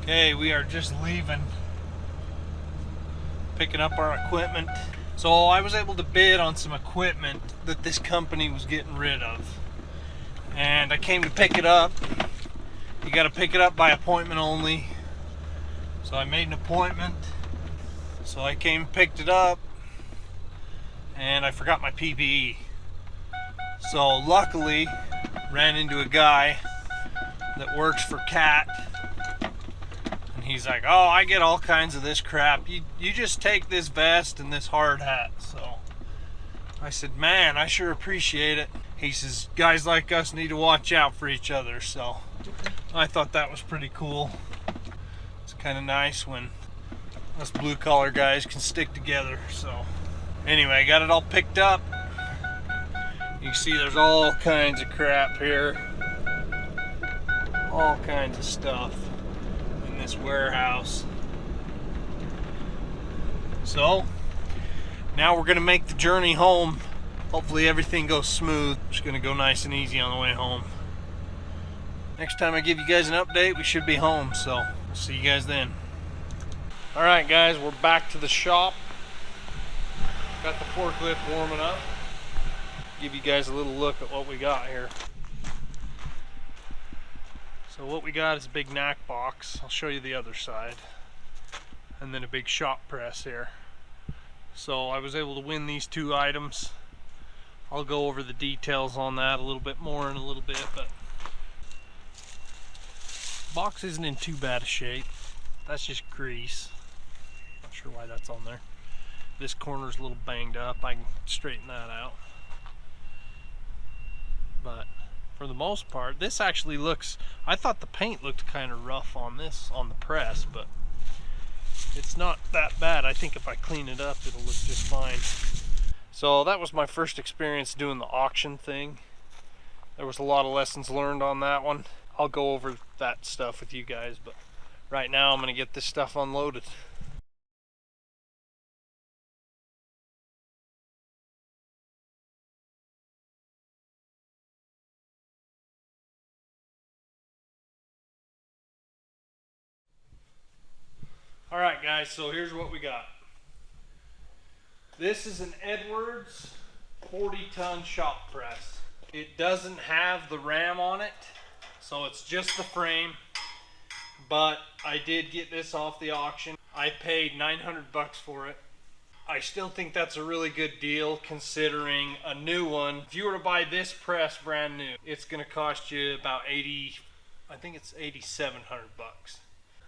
Okay, we are just leaving, picking up our equipment. So I was able to bid on some equipment that this company was getting rid of, and I came to pick it up. You got to pick it up by appointment only, so I made an appointment. So I came and picked it up, and I forgot my PPE. So luckily ran into a guy that works for CAT. He's like, oh, I get all kinds of this crap. You just take this vest and this hard hat. So I said, man, I sure appreciate it. He says, guys like us need to watch out for each other. So I thought that was pretty cool. It's kind of nice when us blue collar guys can stick together. So anyway, I got it all picked up. You can see there's all kinds of crap here. All kinds of stuff. This warehouse. So now we're gonna make the journey home. Hopefully everything goes smooth. Just gonna go nice and easy on the way home. Next time I give you guys an update, we should be home, so see you guys then. Alright guys, we're back to the shop. Got the forklift warming up. Give you guys a little look at what we got here. So what we got is a big knack box. I'll show you the other side. And then a big shop press here. So I was able to win these two items. I'll go over the details on that a little bit more in a little bit, but box isn't in too bad a shape. That's just grease. Not sure why that's on there. This corner's a little banged up. I can straighten that out. But for the most part, this actually looks, I thought the paint looked kind of rough on this, on the press, but it's not that bad. I think if I clean it up, it'll look just fine. So that was my first experience doing the auction thing. There was a lot of lessons learned on that one. I'll go over that stuff with you guys, but right now I'm gonna get this stuff unloaded. Alright guys, so here's what we got. This is an Edwards 40-ton shop press. It doesn't have the ram on it, so it's just the frame. But I did get this off the auction. I paid 900 bucks for it. I still think that's a really good deal considering a new one. If you were to buy this press brand new, it's gonna cost you about 80, I think it's 8,700 bucks.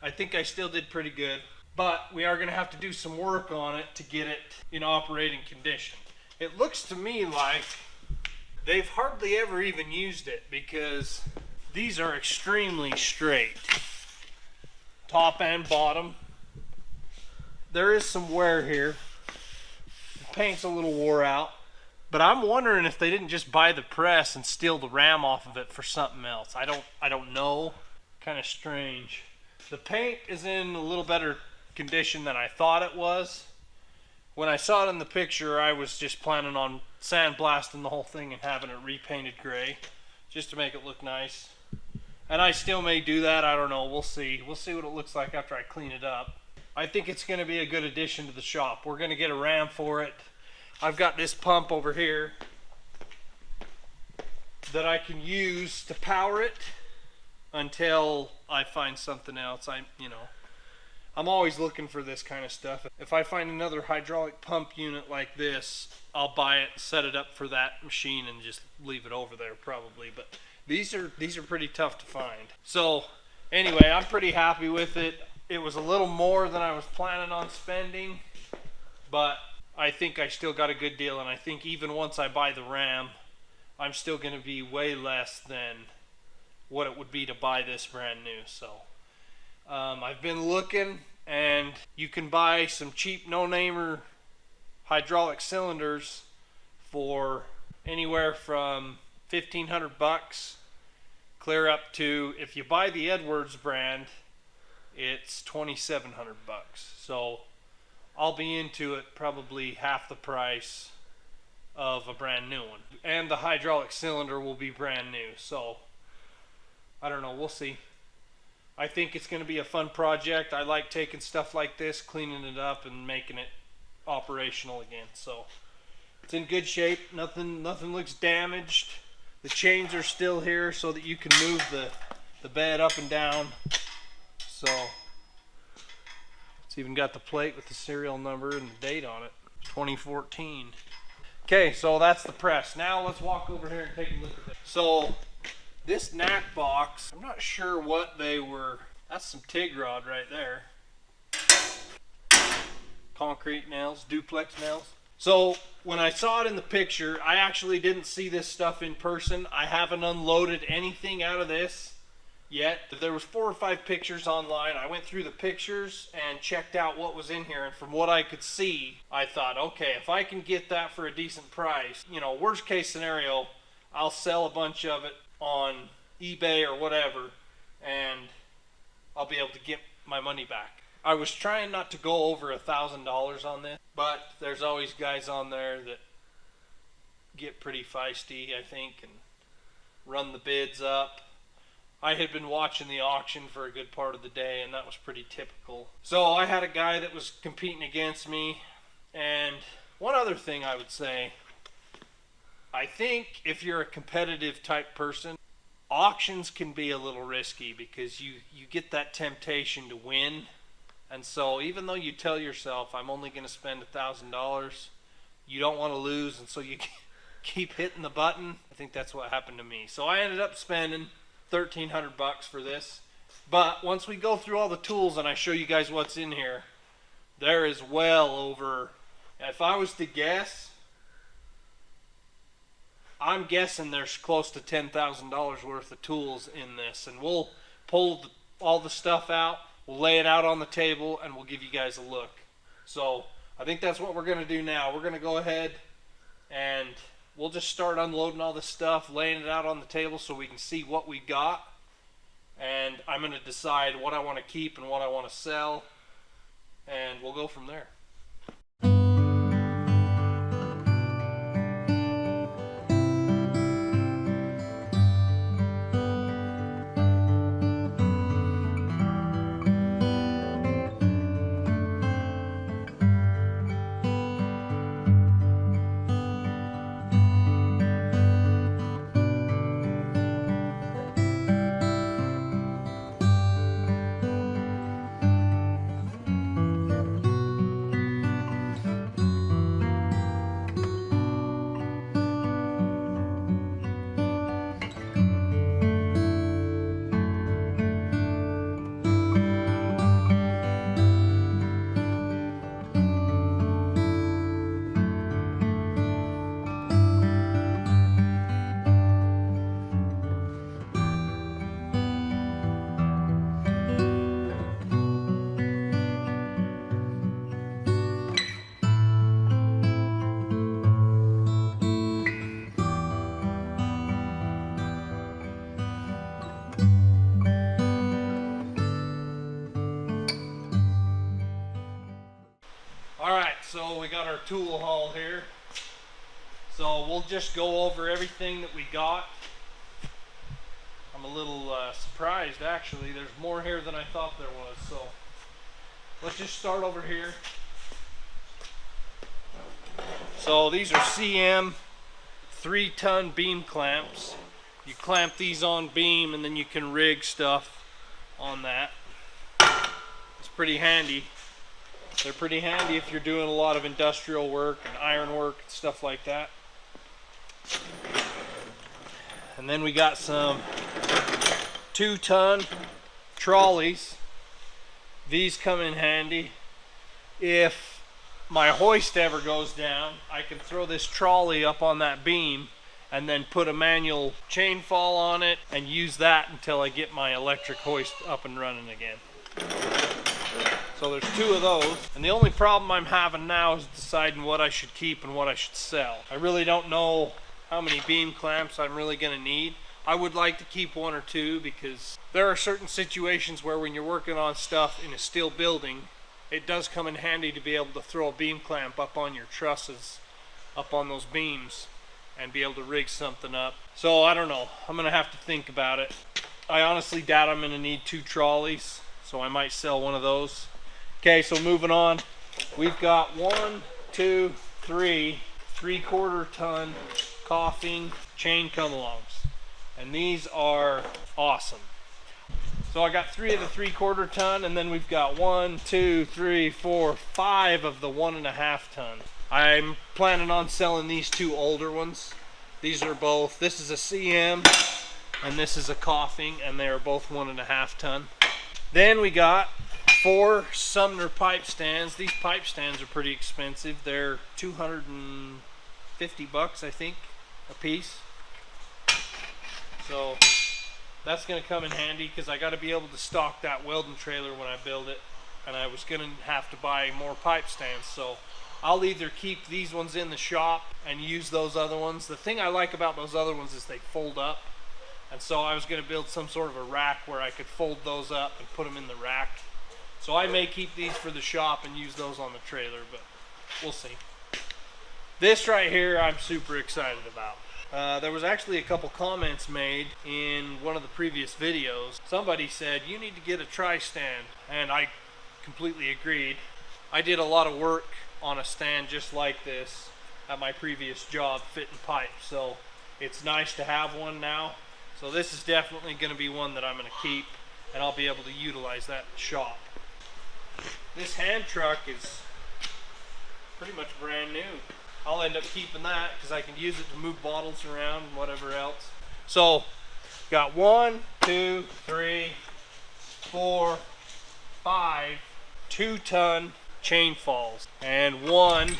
I think I still did pretty good, but we are gonna have to do some work on it to get it in operating condition. It looks to me like they've hardly ever even used it because these are extremely straight, top and bottom. There is some wear here. The paint's a little wore out, but I'm wondering if they didn't just buy the press and steal the ram off of it for something else. I don't know. Kind of strange. The paint is in a little better condition than I thought it was. When I saw it in the picture, I was just planning on sandblasting the whole thing and having it repainted gray just to make it look nice. And I still may do that. I don't know. We'll see. We'll see what it looks like after I clean it up. I think it's going to be a good addition to the shop. We're going to get a ram for it. I've got this pump over here that I can use to power it until I find something else. I'm always looking for this kind of stuff. If I find another hydraulic pump unit like this, I'll buy it, set it up for that machine, and just leave it over there probably. But these are pretty tough to find. So anyway, I'm pretty happy with it. It was a little more than I was planning on spending, but I think I still got a good deal. And I think even once I buy the ram, I'm still going to be way less than what it would be to buy this brand new. So I've been looking, and you can buy some cheap no-namer hydraulic cylinders for anywhere from 1,500 bucks clear up to, if you buy the Edwards brand, it's 2,700 bucks. So I'll be into it probably half the price of a brand new one, and the hydraulic cylinder will be brand new. So I don't know, we'll see. I think it's going to be a fun project. I like taking stuff like this, cleaning it up, and making it operational again. So it's in good shape. Nothing looks damaged. The chains are still here so that you can move the bed up and down. So it's even got the plate with the serial number and the date on it, 2014. Okay, so that's the press. Now let's walk over here and take a look at this. So this knack box, I'm not sure what they were. That's some TIG rod right there. Concrete nails, duplex nails. So when I saw it in the picture, I actually didn't see this stuff in person. I haven't unloaded anything out of this yet. There was 4 or 5 pictures online. I went through the pictures and checked out what was in here, and from what I could see, I thought, okay, if I can get that for a decent price, you know, worst case scenario, I'll sell a bunch of it on eBay or whatever, and I'll be able to get my money back. I was trying not to go over $1,000 on this, but there's always guys on there that get pretty feisty, I think, and run the bids up. I had been watching the auction for a good part of the day, and that was pretty typical. So I had a guy that was competing against me. And one other thing I would say, I think if you're a competitive type person, auctions can be a little risky because you get that temptation to win. And so even though you tell yourself, I'm only going to spend $1,000, you don't want to lose, and so you keep hitting the button. I think that's what happened to me. So I ended up spending $1,300 for this. But once we go through all the tools and I show you guys what's in here, there is well over, if I was to guess, I'm guessing there's close to $10,000 worth of tools in this. And we'll pull all the stuff out, we'll lay it out on the table, and we'll give you guys a look. So I think that's what we're going to do now. We're going to go ahead and we'll just start unloading all this stuff, laying it out on the table so we can see what we got. And I'm going to decide what I want to keep and what I want to sell, and we'll go from there. So we got our tool haul here. So we'll just go over everything that we got. I'm a little surprised actually. There's more here than I thought there was. So let's just start over here. So these are CM 3-ton beam clamps. You clamp these on beam and then you can rig stuff on that. It's pretty handy. They're pretty handy if you're doing a lot of industrial work and iron work and stuff like that. And then we got some 2-ton trolleys. These come in handy. If my hoist ever goes down, I can throw this trolley up on that beam and then put a manual chain fall on it and use that until I get my electric hoist up and running again. So there's 2 of those, and the only problem I'm having now is deciding what I should keep and what I should sell. I really don't know how many beam clamps I'm really going to need. I would like to keep 1 or 2 because there are certain situations where when you're working on stuff in a steel building, it does come in handy to be able to throw a beam clamp up on your trusses, up on those beams, and be able to rig something up. So I don't know, I'm going to have to think about it. I honestly doubt I'm going to need 2 trolleys, so I might sell one of those. Okay, so moving on. We've got 1, 2, 3 3/4 ton coughing chain come-alongs. And these are awesome. So I got 3 of the 3/4 ton, and then we've got 1, 2, 3, 4, 5 of the 1.5 ton. I'm planning on selling these 2 older ones. These are both, this is a CM and this is a coughing, and they are both 1.5 ton. Then we got 4 Sumner pipe stands. These pipe stands are pretty expensive. They're $250, I think, a piece. So that's going to come in handy because I got to be able to stock that welding trailer when I build it, and I was going to have to buy more pipe stands. So I'll either keep these ones in the shop and use those other ones. The thing I like about those other ones is they fold up, and so I was going to build some sort of a rack where I could fold those up and put them in the rack. So I may keep these for the shop and use those on the trailer, but we'll see. This right here I'm super excited about. There was actually a couple comments made in one of the previous videos. Somebody said, you need to get a tri-stand, and I completely agreed. I did a lot of work on a stand just like this at my previous job fitting pipe, so it's nice to have one now. So this is definitely going to be one that I'm going to keep, and I'll be able to utilize that in the shop. This hand truck is pretty much brand new. I'll end up keeping that because I can use it to move bottles around and whatever else. So got 1, 2, 3, 4, 5 2-ton chain falls, and 1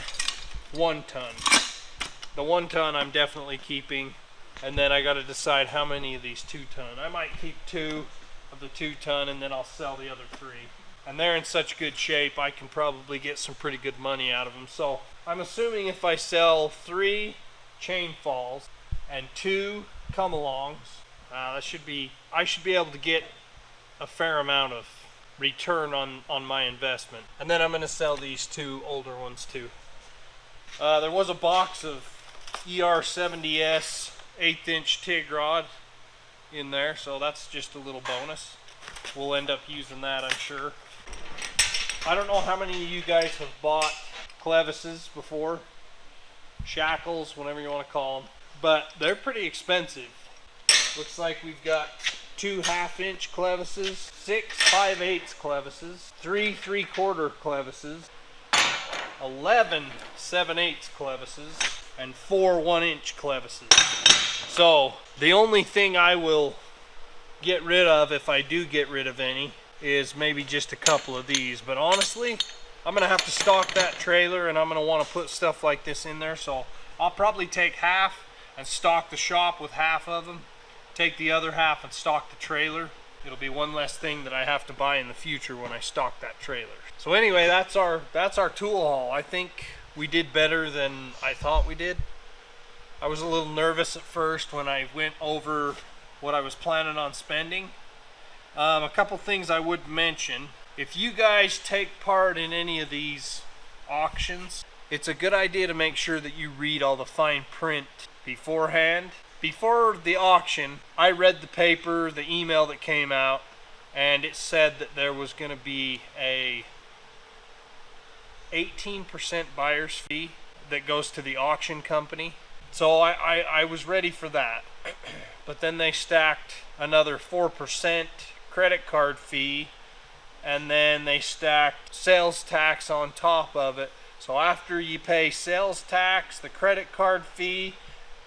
1-ton. The 1-ton I'm definitely keeping, and then I got to decide how many of these 2-ton. I might keep 2 of the 2-ton, and then I'll sell the other 3. And they're in such good shape, I can probably get some pretty good money out of them. So I'm assuming if I sell 3 chain falls and 2 come-alongs, I should be able to get a fair amount of return on my investment. And then I'm going to sell these 2 older ones too. There was a box of ER70S 1/8" TIG rod in there, so that's just a little bonus. We'll end up using that, I'm sure. I don't know how many of you guys have bought clevises before, shackles, whatever you want to call them, but they're pretty expensive. Looks like we've got 2 1/2" clevises, 6 5/8 clevises, 3 3/4 clevises, 11 7/8 clevises, and 4 1" clevises. So the only thing I will get rid of, if I do get rid of any, is maybe just a couple of these. But honestly, I'm gonna have to stock that trailer, and I'm gonna want to put stuff like this in there, so I'll probably take half and stock the shop with half of them, take the other half and stock the trailer. It'll be one less thing that I have to buy in the future when I stock that trailer. So anyway, that's our tool haul. I think we did better than I thought we did. I was a little nervous at first when I went over what I was planning on spending. A couple things I would mention: if you guys take part in any of these auctions, it's a good idea to make sure that you read all the fine print beforehand. Before the auction, I read the paper, the email that came out, and it said that there was going to be a 18% buyer's fee that goes to the auction company. So I was ready for that. But then they stacked another 4% credit card fee, and then they stacked sales tax on top of it. So after you pay sales tax, the credit card fee,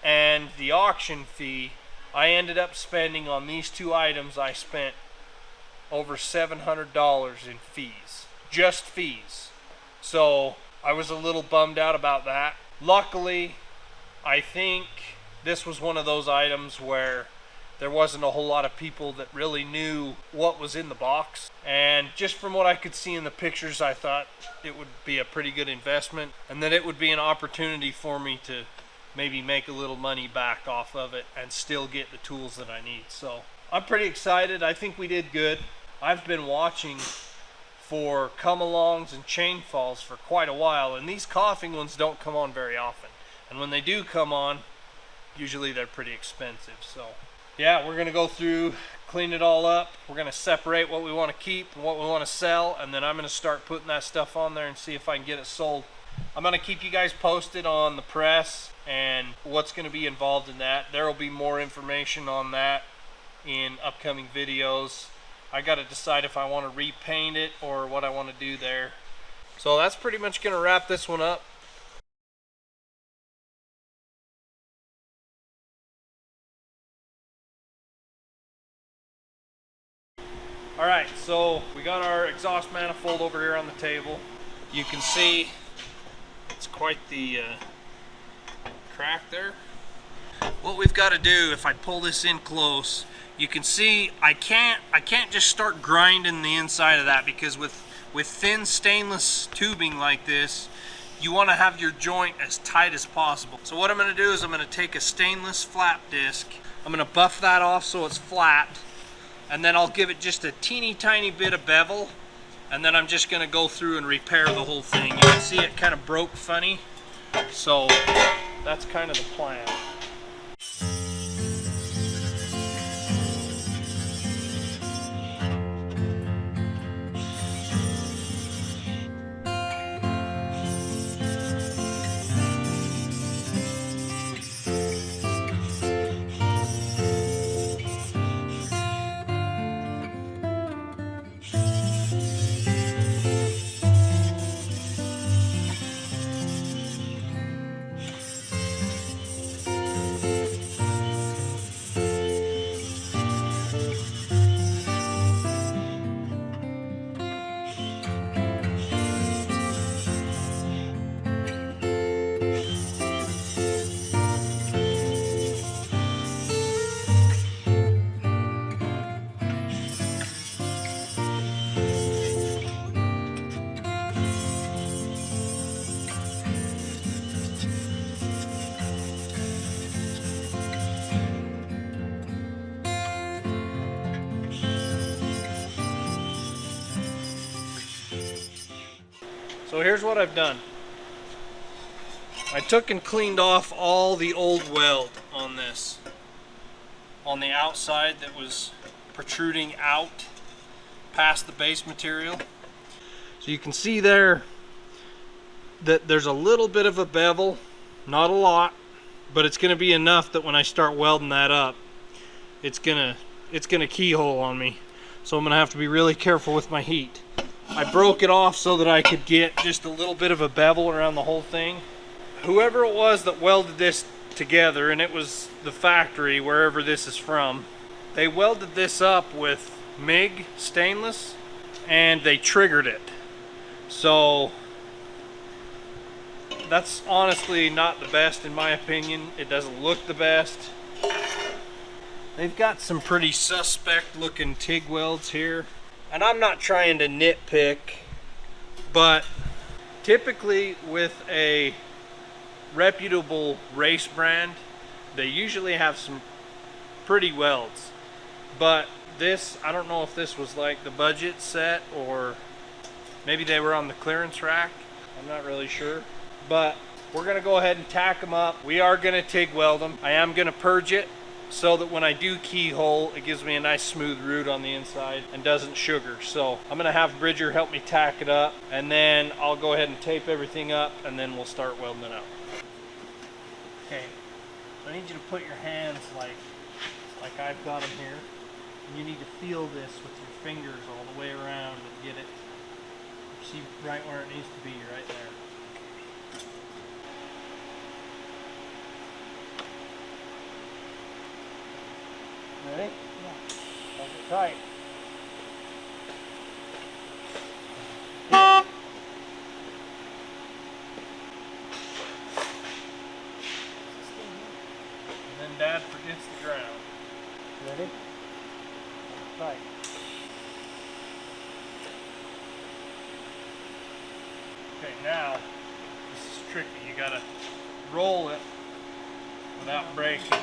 and the auction fee, I ended up spending on these 2 items, I spent over $700 in fees. Just fees. So I was a little bummed out about that. Luckily, I think this was one of those items where there wasn't a whole lot of people that really knew what was in the box, and just from what I could see in the pictures, I thought it would be a pretty good investment, and that it would be an opportunity for me to maybe make a little money back off of it and still get the tools that I need. So I'm pretty excited. I think we did good. I've been watching for come-alongs and chain falls for quite a while, and these coughing ones don't come on very often, and when they do come on, usually they're pretty expensive. So yeah, we're gonna go through clean it all up. We're gonna separate what we want to keep and what we want to sell, and then I'm gonna start putting that stuff on there and see if I can get it sold. I'm gonna keep you guys posted on the press and what's gonna be involved in that. There will be more information on that in upcoming videos. I gotta decide if I want to repaint it or what I want to do there. So that's pretty much gonna wrap this one up. Alright, so we got our exhaust manifold over here on the table. You can see it's quite the crack there. What we've got to do, if I pull this in close, you can see I can't just start grinding the inside of that, because with thin stainless tubing like this, you want to have your joint as tight as possible. So what I'm going to do is I'm going to take a stainless flap disc, I'm going to buff that off so it's flat, and then I'll give it just a teeny tiny bit of bevel, and then I'm just going to go through and repair the whole thing. You can see it kind of broke funny, so that's kind of the plan. So here's what I've done. I took and cleaned off all the old weld on this, on the outside that was protruding out past the base material. So you can see there that there's a little bit of a bevel, not a lot, but it's going to be enough that when I start welding that up, it's gonna keyhole on me. So I'm going to have to be really careful with my heat. I broke it off so that I could get just a little bit of a bevel around the whole thing. Whoever it was that welded this together, and it was the factory wherever this is from, they welded this up with MIG stainless and they triggered it. So that's honestly not the best in my opinion. It doesn't look the best. They've got some pretty suspect looking TIG welds here. And I'm not trying to nitpick, but typically with a reputable race brand, they usually have some pretty welds. But this, I don't know if this was like the budget set or maybe they were on the clearance rack. I'm not really sure. But we're going to go ahead and tack them up. We are going to TIG weld them. I am going to purge it so that when I do keyhole, it gives me a nice smooth root on the inside and doesn't sugar. So I'm gonna have Bridger help me tack it up, and then I'll go ahead and tape everything up, and then we'll start welding it up. Okay, so I need you to put your hands like I've got them here. And you need to feel this with your fingers all the way around and get it, see right where it needs to be, right there. Ready? Yeah. Hold it tight. And then Dad forgets the ground. Ready? Hold it tight. Okay, now this is tricky. You gotta roll it without breaking it.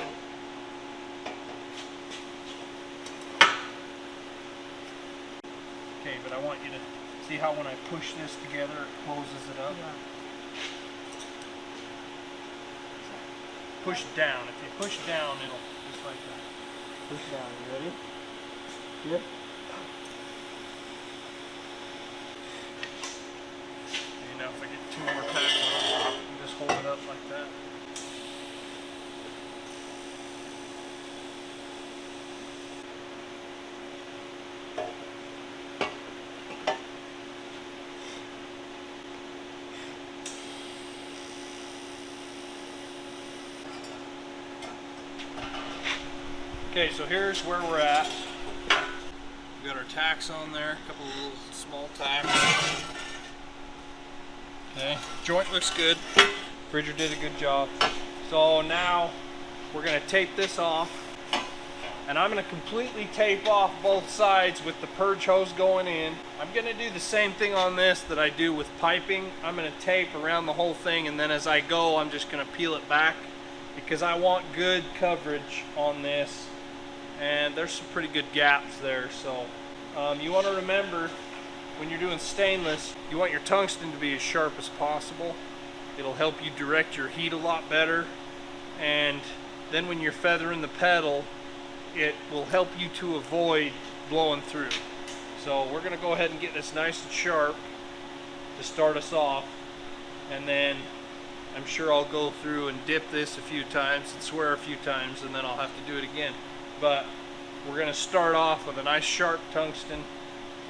Okay, but I want you to see how when I push this together, it closes it up. Yeah. Push down. If you push down, it'll just like that. Push down. You ready? Yeah. And now if I get 2 more tacks on, just hold it up like that. Okay, so here's where we're at. We got our tacks on there, a couple of little small tacks. Okay, joint looks good. Bridger did a good job. So now we're gonna tape this off, and I'm gonna completely tape off both sides with the purge hose going in. I'm gonna do the same thing on this that I do with piping. I'm gonna tape around the whole thing, and then as I go, I'm just gonna peel it back because I want good coverage on this. And there's some pretty good gaps there. So you want to remember when you're doing stainless, you want your tungsten to be as sharp as possible. It'll help you direct your heat a lot better, and then when you're feathering the pedal, it will help you to avoid blowing through. So we're going to go ahead and get this nice and sharp to start us off, and then I'm sure I'll go through and dip this a few times and swear a few times, and then I'll have to do it again. But we're going to start off with a nice sharp tungsten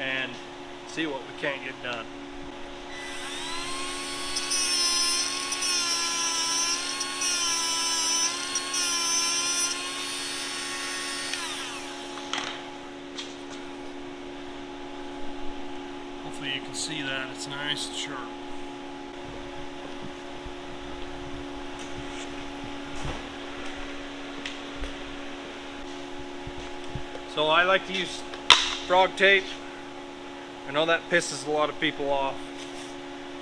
and see what we can't get done. Hopefully you can see that it's nice and sharp. So I like to use frog tape. I know that pisses a lot of people off.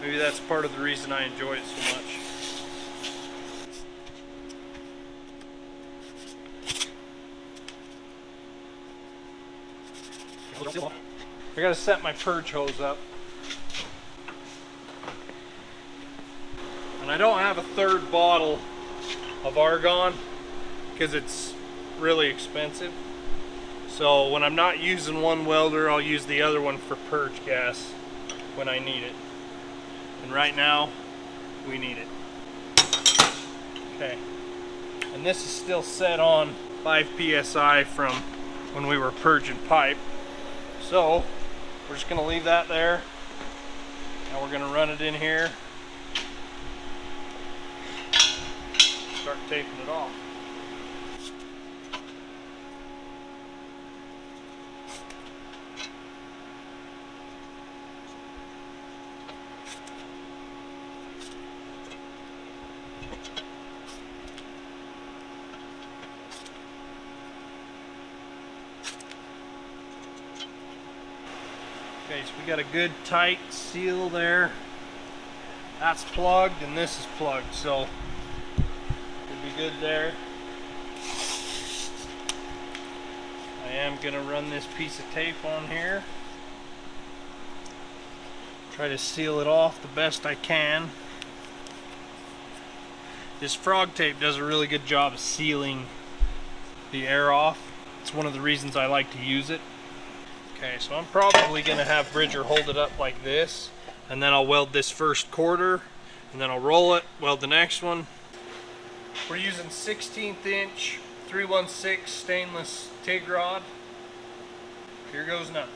Maybe that's part of the reason I enjoy it so much. I gotta set my purge hose up. And I don't have a third bottle of argon because it's really expensive. So when I'm not using one welder, I'll use the other one for purge gas when I need it. And right now, we need it. Okay. And this is still set on 5 psi from when we were purging pipe. So we're just gonna leave that there. Now we're gonna run it in here. Start taping it off. Okay, so we got a good tight seal there. That's plugged and this is plugged, so we'll be good there. I am gonna run this piece of tape on here. Try to seal it off the best I can. This frog tape does a really good job of sealing the air off. It's one of the reasons I like to use it. Okay, so I'm probably gonna have Bridger hold it up like this, and then I'll weld this first quarter, and then I'll roll it, weld the next one. We're using 16th inch 316 stainless TIG rod. Here goes nothing.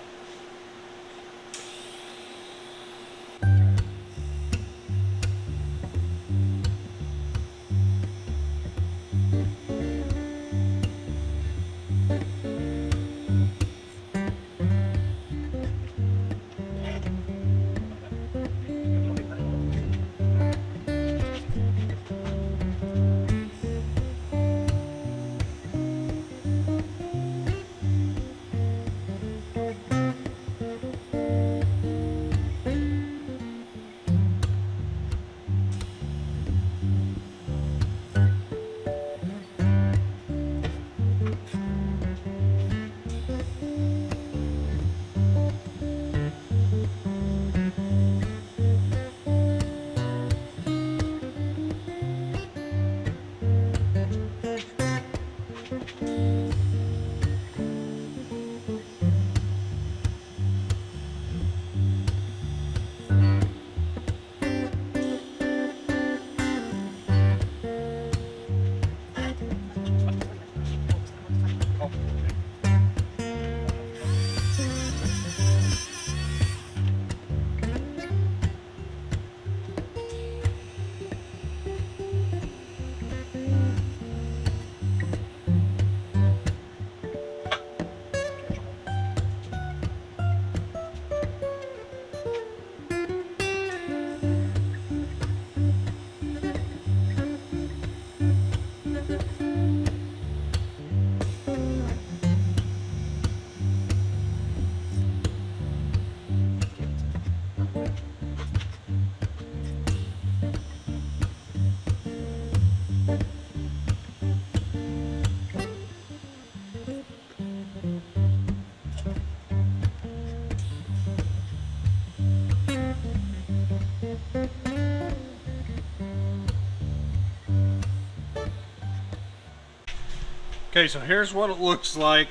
Okay, so here's what it looks like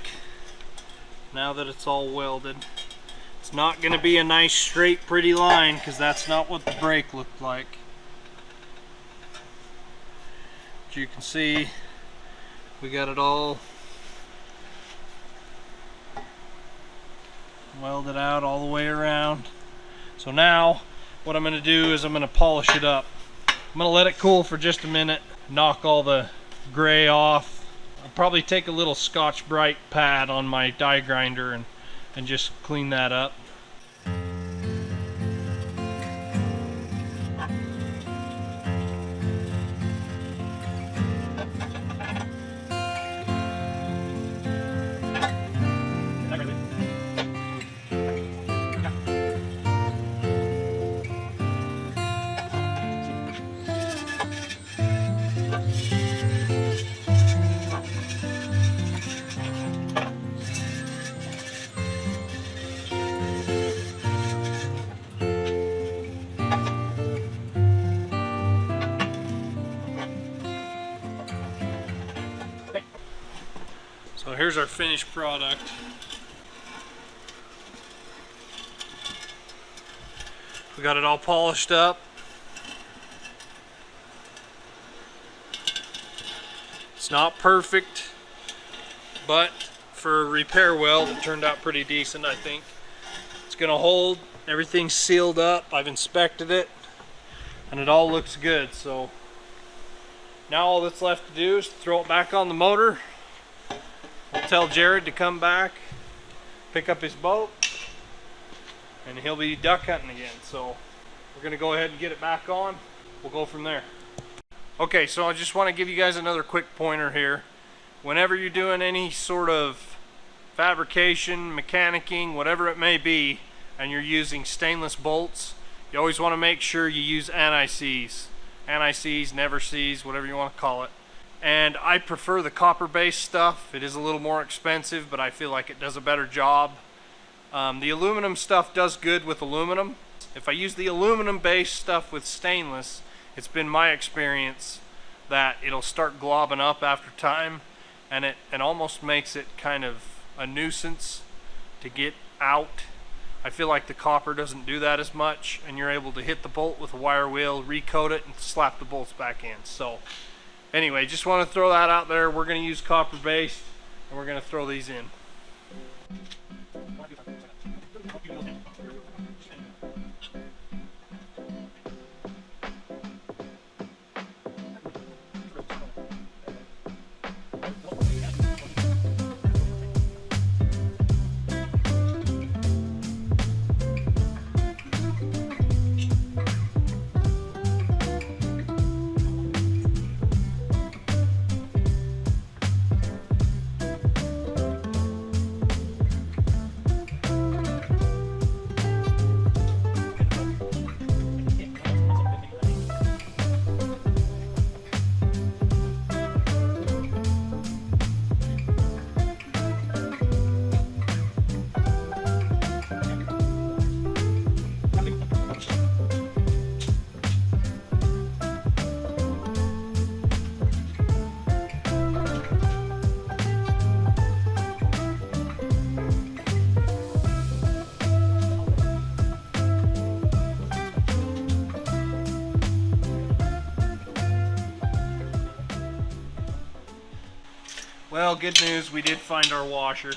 now that it's all welded. It's not going to be a nice straight pretty line because that's not what the brake looked like. As you can see, we got it all welded out all the way around. So now what I'm going to do is I'm going to polish it up. I'm going to let it cool for just a minute, knock all the gray off. I'll probably take a little Scotch-Brite pad on my die grinder and just clean that up. So here's our finished product. We got it all polished up. It's not perfect, but for a repair weld it turned out pretty decent, I think. It's gonna hold, everything's sealed up, I've inspected it, and it all looks good. So now all that's left to do is throw it back on the motor. I'll tell Jared to come back, pick up his boat, and he'll be duck hunting again. So we're gonna go ahead and get it back on. We'll go from there. Okay, so I just want to give you guys another quick pointer here. Whenever you're doing any sort of fabrication, mechanicking, whatever it may be, and you're using stainless bolts, you always want to make sure you use anti-seize. Anti-seize, never seize, whatever you want to call it. And I prefer the copper-based stuff. It is a little more expensive, but I feel like it does a better job. The aluminum stuff does good with aluminum. If I use the aluminum-based stuff with stainless, it's been my experience that it'll start globbing up after time, and it almost makes it kind of a nuisance to get out. I feel like the copper doesn't do that as much, and you're able to hit the bolt with a wire wheel, recoat it, and slap the bolts back in. So anyway, just want to throw that out there. We're going to use copper based, and we're going to throw these in. Well, good news, we did find our washer.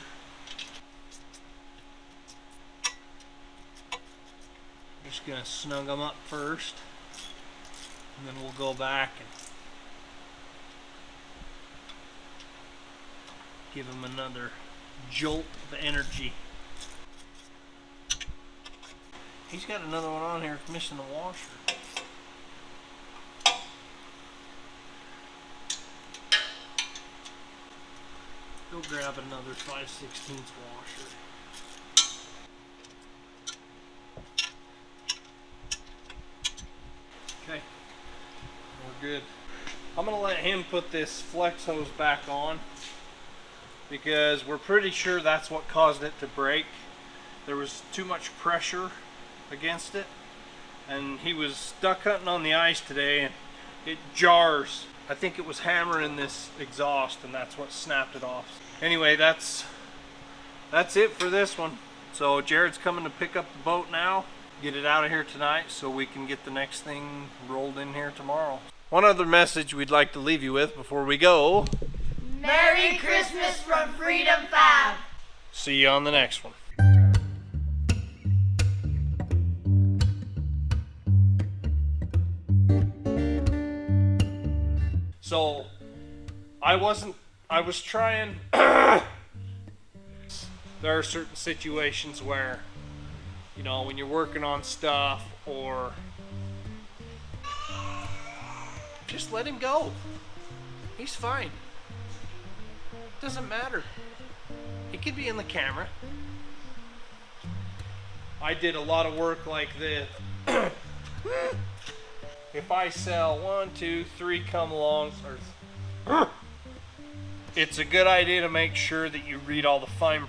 Just gonna snug them up first, and then we'll go back and give them another jolt of energy. He's got another one on here missing the washer. Go grab another 5/16 washer. Okay, we're good. I'm gonna let him put this flex hose back on because we're pretty sure that's what caused it to break. There was too much pressure against it, and he was duck hunting on the ice today, and it jars. I think it was hammering this exhaust and that's what snapped it off. Anyway, that's it for this one. So Jared's coming to pick up the boat now, get it out of here tonight so we can get the next thing rolled in here tomorrow. One other message we'd like to leave you with before we go. Merry Christmas from Freedom Fab. See you on the next one. So I was trying there are certain situations where, you know, when you're working on stuff, or just let him go. He's fine. Doesn't matter. He could be in the camera. I did a lot of work like this. If I sell 1, 2, 3 come alongs, or it's a good idea to make sure that you read all the fine.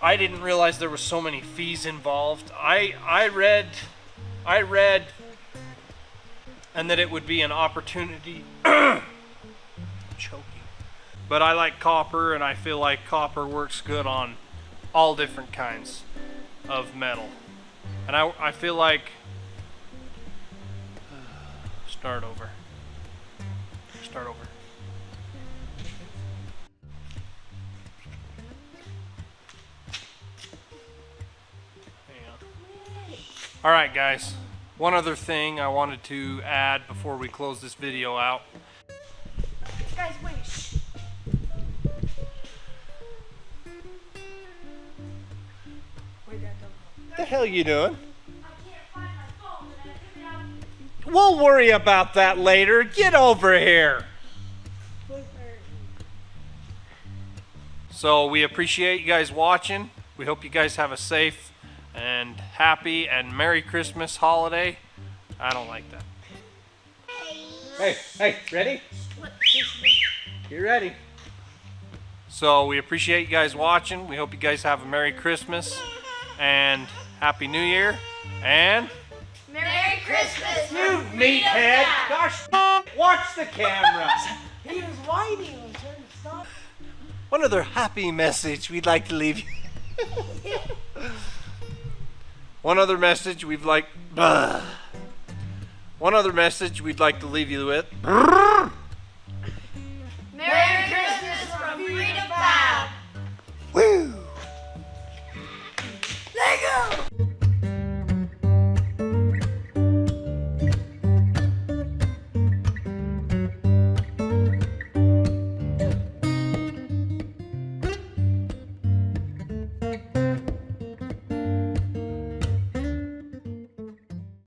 I didn't realize there were so many fees involved. I read and that it would be an opportunity. Choking. But I like copper, and I feel like copper works good on all different kinds of metal. And I feel like start over. All right, guys. One other thing I wanted to add before we close this video out. Guys, wait. Shh. Where'd that come from? What the hell you doing? I can't find my phone, and I took it out. We'll worry about that later. Get over here. So we appreciate you guys watching. We hope you guys have a safe and happy and Merry Christmas holiday. I don't like that. Hey, ready? Get ready. So we appreciate you guys watching. We hope you guys have a Merry Christmas and Happy New Year. And Merry Christmas, you meathead! Gosh, watch the camera. He was whining. I was trying to stop. One other happy message we'd like to leave you. One other message we'd like to leave you with.